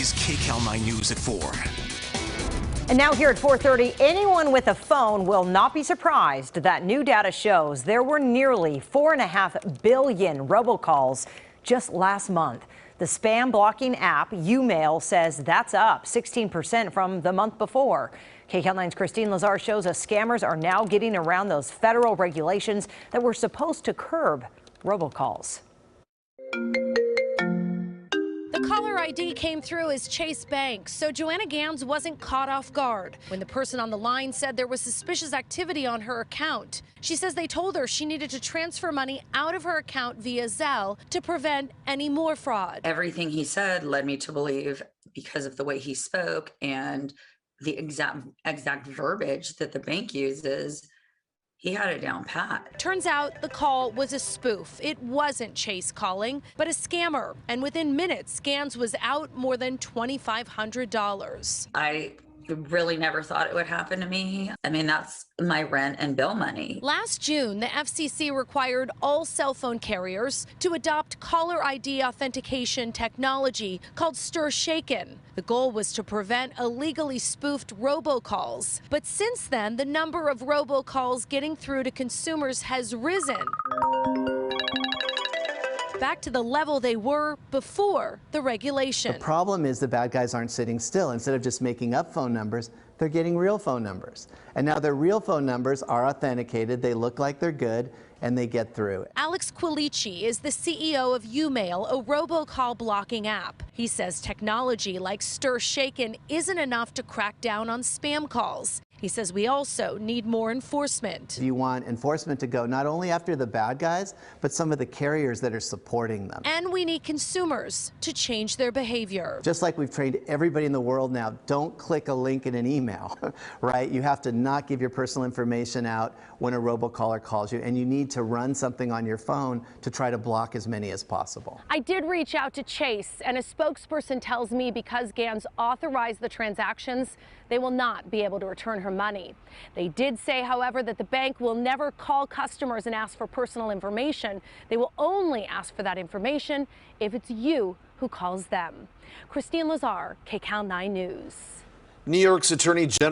is KCAL 9 News at 4. And now here at 4:30, anyone with a phone will not be surprised that new data shows there were nearly 4.5 billion robocalls just last month. The spam blocking app YouMail says that's up 16% from the month before. KCAL 9's Christine Lazar shows us scammers are now getting around those federal regulations that were supposed to curb robocalls. The caller ID came through as Chase Bank, so Joanna Gans wasn't caught off guard when the person on the line said there was suspicious activity on her account. She says they told her she needed to transfer money out of her account via Zelle to prevent any more fraud. Everything he said led me to believe, because of the way he spoke and the exact verbiage that the bank uses, he had it down pat. Turns out the call was a spoof. It wasn't Chase calling, but a scammer. And within minutes, Gans was out more than $2,500. I really never thought it would happen to me. I mean, that's my rent and bill money. Last June, the FCC required all cell phone carriers to adopt caller ID authentication technology called STIR/SHAKEN. The goal was to prevent illegally spoofed robocalls. But since then, the number of robocalls getting through to consumers has risen back to the level they were before the regulation. The problem is the bad guys aren't sitting still. Instead of just making up phone numbers, they're getting real phone numbers. And now their real phone numbers are authenticated, they look like they're good, and they get through. Alex Quilici is the CEO of YouMail, a robocall blocking app. He says technology like STIR/SHAKEN isn't enough to crack down on spam calls. He says we also need more enforcement. You want enforcement to go not only after the bad guys, but some of the carriers that are supporting them. And we need consumers to change their behavior. Just like we've trained everybody in the world now, don't click a link in an email, right? You have to not give your personal information out when a robocaller calls you, and you need to run something on your phone to try to block as many as possible. I did reach out to Chase, and a spokesperson tells me because Gans authorized the transactions, they will not be able to return her money. They did say, however, that the bank will never call customers and ask for personal information. They will only ask for that information if it's you who calls them. Christine Lazar, KCAL 9 News. New York's Attorney General